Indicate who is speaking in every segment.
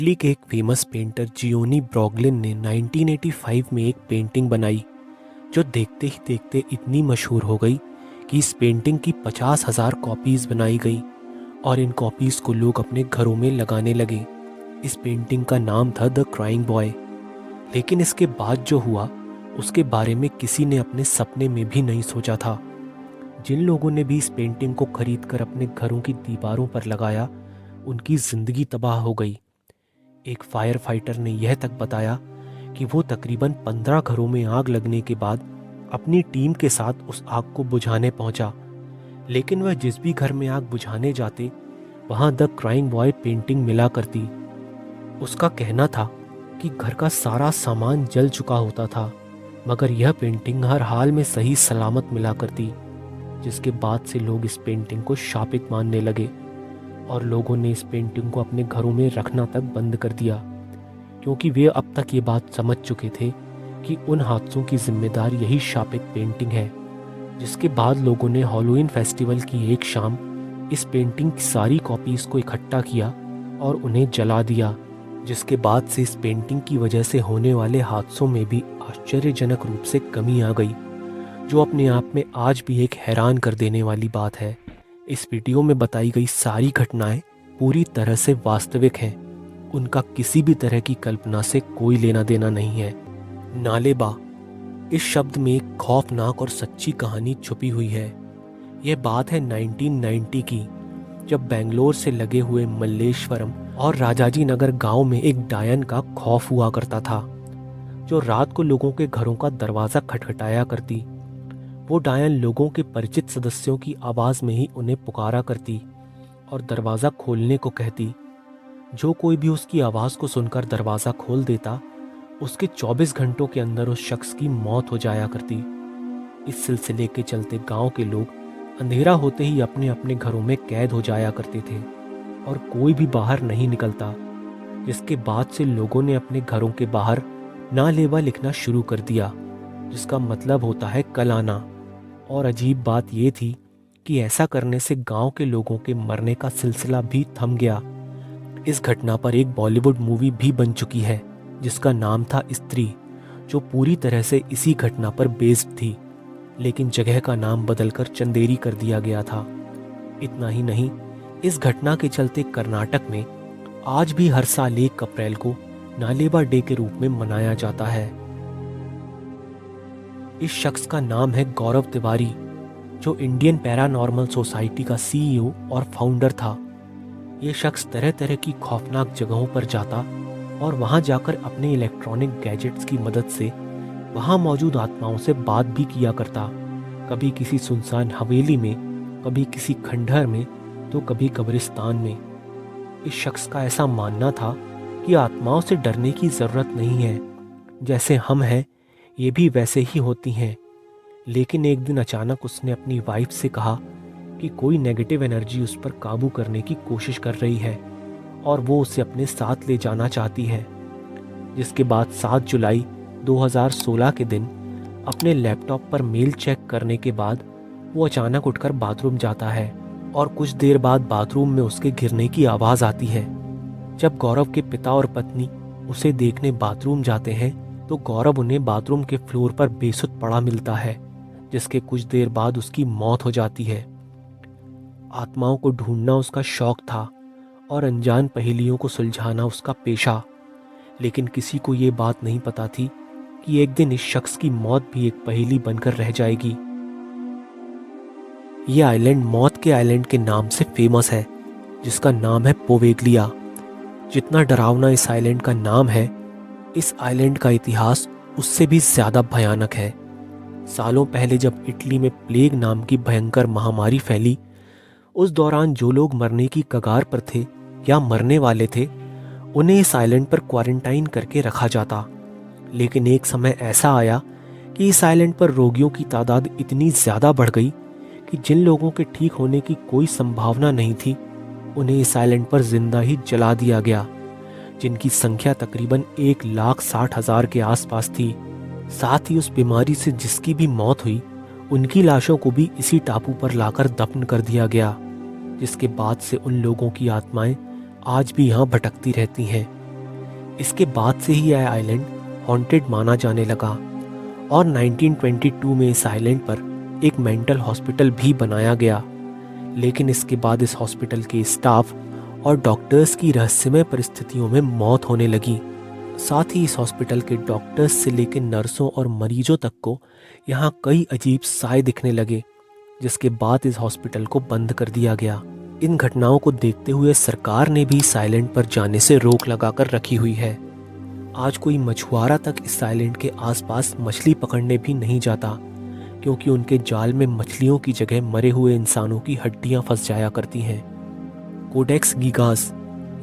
Speaker 1: Italy के एक famous painter Gionee ब्रोगलिन ने 1985 में एक पेंटिंग बनाई जो देखते ही देखते इतनी मशहूर हो गई कि इस पेंटिंग की 50,000 कॉपीज़ बनाई गई और इन कॉपीज़ को लोग अपने घरों में लगाने लगे। इस पेंटिंग का नाम था द क्राइंग बॉय। लेकिन इसके बाद जो हुआ उसके बारे में किसी ने अपने सपने में भी नहीं सोचा था। जिन लोगों ने भी इस पेंटिंग को खरीद कर अपने घरों की दीवारों पर लगाया उनकी ज़िंदगी तबाह हो गई। एक फायर फाइटर ने यह तक बताया कि वो तकरीबन 15 घरों में आग लगने के बाद अपनी टीम के साथ उस आग को बुझाने पहुंचा, लेकिन वह जिस भी घर में आग बुझाने जाते वहां द क्राइंग बॉय पेंटिंग मिला करती। उसका कहना था कि घर का सारा सामान जल चुका होता था मगर यह पेंटिंग हर हाल में सही सलामत मिला करती, जिसके बाद से लोग इस पेंटिंग को शापित मानने लगे और लोगों ने इस पेंटिंग को अपने घरों में रखना तक बंद कर दिया, क्योंकि वे अब तक ये बात समझ चुके थे कि उन हादसों की जिम्मेदार यही शापित पेंटिंग है। जिसके बाद लोगों ने हैलोवीन फेस्टिवल की एक शाम इस पेंटिंग की सारी कॉपीज़ को इकट्ठा किया और उन्हें जला दिया, जिसके बाद से इस पेंटिंग की वजह से होने वाले हादसों में भी आश्चर्यजनक रूप से कमी आ गई, जो अपने आप में आज भी एक हैरान कर देने वाली बात है। इस वीडियो में बताई गई सारी घटनाएं पूरी तरह से वास्तविक हैं। उनका किसी भी तरह की कल्पना से कोई लेना देना नहीं है। नालेबा, इस शब्द में एक खौफनाक और सच्ची कहानी छुपी हुई है। यह बात है 1990 की, जब बेंगलोर से लगे हुए मल्लेश्वरम और राजाजी नगर गांव में एक डायन का खौफ हुआ करता था, जो रात को लोगों के घरों का दरवाज़ा खटखटाया करती। वो डायन लोगों के परिचित सदस्यों की आवाज़ में ही उन्हें पुकारा करती और दरवाज़ा खोलने को कहती। जो कोई भी उसकी आवाज़ को सुनकर दरवाज़ा खोल देता उसके 24 घंटों के अंदर उस शख्स की मौत हो जाया करती। इस सिलसिले के चलते गांव के लोग अंधेरा होते ही अपने अपने घरों में कैद हो जाया करते थे और कोई भी बाहर नहीं निकलता, जिसके बाद से लोगों ने अपने घरों के बाहर नालेबा लिखना शुरू कर दिया, जिसका मतलब होता है कल आना। और अजीब बात यह थी कि ऐसा करने से गांव के लोगों के मरने का सिलसिला भी थम गया। इस घटना पर एक बॉलीवुड मूवी भी बन चुकी है जिसका नाम था स्त्री, जो पूरी तरह से इसी घटना पर बेस्ड थी, लेकिन जगह का नाम बदलकर चंदेरी कर दिया गया था। इतना ही नहीं, इस घटना के चलते कर्नाटक में आज भी हर साल 1 अप्रैल को नालेबा डे के रूप में मनाया जाता है। इस शख्स का नाम है गौरव तिवारी, जो इंडियन पैरानॉर्मल सोसाइटी का सीईओ और फाउंडर था। ये शख्स तरह तरह की खौफनाक जगहों पर जाता और वहां जाकर अपने इलेक्ट्रॉनिक गैजेट्स की मदद से वहां मौजूद आत्माओं से बात भी किया करता। कभी किसी सुनसान हवेली में, कभी किसी खंडहर में, तो कभी कब्रिस्तान में। इस शख्स का ऐसा मानना था कि आत्माओं से डरने की ज़रूरत नहीं है, जैसे हम हैं ये भी वैसे ही होती हैं। लेकिन एक दिन अचानक उसने अपनी वाइफ से कहा कि कोई नेगेटिव एनर्जी उस पर काबू करने की कोशिश कर रही है और वो उसे अपने साथ ले जाना चाहती है। जिसके बाद 7 जुलाई 2016 के दिन अपने लैपटॉप पर मेल चेक करने के बाद वो अचानक उठकर बाथरूम जाता है और कुछ देर बाद बाथरूम में उसके गिरने की आवाज़ आती है। जब गौरव के पिता और पत्नी उसे देखने बाथरूम जाते हैं तो गौरव उन्हें बाथरूम के फ्लोर पर बेसुध पड़ा मिलता है, जिसके कुछ देर बाद उसकी मौत हो जाती है। आत्माओं को ढूंढना उसका शौक था और अनजान पहेलियों को सुलझाना उसका पेशा, लेकिन किसी को ये बात नहीं पता थी कि एक दिन इस शख्स की मौत भी एक पहेली बनकर रह जाएगी। ये आइलैंड मौत के आइलैंड के नाम से फेमस है, जिसका नाम है पोवेगलिया। जितना डरावना इस आइलैंड का नाम है, इस आइलैंड का इतिहास उससे भी ज़्यादा भयानक है। सालों पहले जब इटली में प्लेग नाम की भयंकर महामारी फैली, उस दौरान जो लोग मरने की कगार पर थे या मरने वाले थे उन्हें इस आइलैंड पर क्वारंटाइन करके रखा जाता। लेकिन एक समय ऐसा आया कि इस आइलैंड पर रोगियों की तादाद इतनी ज़्यादा बढ़ गई कि जिन लोगों के ठीक होने की कोई संभावना नहीं थी उन्हें इस आइलैंड पर जिंदा ही जला दिया गया, जिनकी संख्या तकरीबन 1,60,000 के आसपास थी। साथ ही उस बीमारी से जिसकी भी मौत हुई उनकी लाशों को भी इसी टापू पर लाकर दफन कर दिया गया, जिसके बाद से उन लोगों की आत्माएं आज भी यहाँ भटकती रहती हैं इसके बाद से ही यह आइलैंड हॉन्टेड माना जाने लगा और 1922 में इस आइलैंड पर एक मेंटल हॉस्पिटल भी बनाया गया। लेकिन इसके बाद इस हॉस्पिटल के स्टाफ और डॉक्टर्स की रहस्यमय परिस्थितियों में मौत होने लगी। साथ ही इस हॉस्पिटल के डॉक्टर्स से लेकर नर्सों और मरीजों तक को यहाँ कई अजीब साए दिखने लगे, जिसके बाद इस हॉस्पिटल को बंद कर दिया गया। इन घटनाओं को देखते हुए सरकार ने भी इस आइलैंड पर जाने से रोक लगाकर रखी हुई है। आज कोई मछुआरा तक इस आइलैंड के आसपास मछली पकड़ने भी नहीं जाता, क्योंकि उनके जाल में मछलियों की जगह मरे हुए इंसानों की हड्डियां फंस जाया करती हैं। कोडेक्स गीगास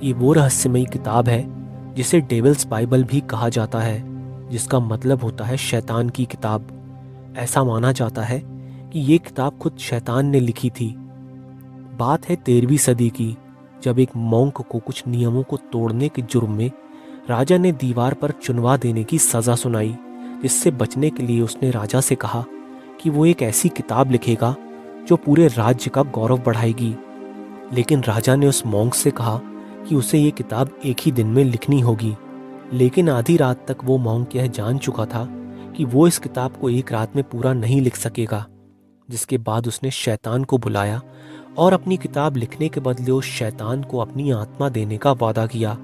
Speaker 1: ये वो रहस्यमयी किताब है जिसे डेविल्स बाइबल भी कहा जाता है, जिसका मतलब होता है शैतान की किताब। ऐसा माना जाता है कि ये किताब खुद शैतान ने लिखी थी। बात है 13वीं सदी की, जब एक मॉन्क को कुछ नियमों को तोड़ने के जुर्म में राजा ने दीवार पर चुनवा देने की सज़ा सुनाई, जिससे बचने के लिए उसने राजा से कहा कि वो एक ऐसी किताब लिखेगा जो पूरे राज्य का गौरव बढ़ाएगी। लेकिन राजा ने उस मॉन्क से कहा कि उसे ये किताब एक ही दिन में लिखनी होगी। लेकिन आधी रात तक वो मॉन्क यह जान चुका था कि वो इस किताब को एक रात में पूरा नहीं लिख सकेगा। जिसके बाद उसने शैतान को बुलाया और अपनी किताब लिखने के बदले उस शैतान को अपनी आत्मा देने का वादा किया।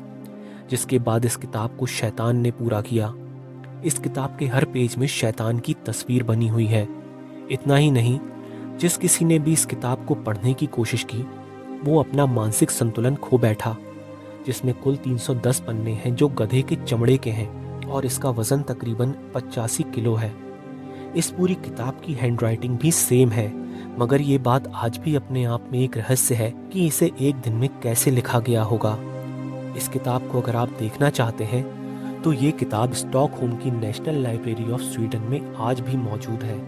Speaker 1: जिसके बाद इस किताब को शैतान ने पूरा किया। इस किताब के हर पेज में शैतान की तस्वीर बनी हुई है। इतना ही नहीं, जिस किसी ने भी इस किताब को पढ़ने की कोशिश की वो अपना मानसिक संतुलन खो बैठा। जिसमें कुल 310 पन्ने हैं जो गधे के चमड़े के हैं और इसका वजन तकरीबन 85 किलो है। इस पूरी किताब की हैंडराइटिंग भी सेम है, मगर ये बात आज भी अपने आप में एक रहस्य है कि इसे एक दिन में कैसे लिखा गया होगा। इस किताब को अगर आप देखना चाहते हैं तो ये किताब स्टॉकहोम की नेशनल लाइब्रेरी ऑफ स्वीडन में आज भी मौजूद है।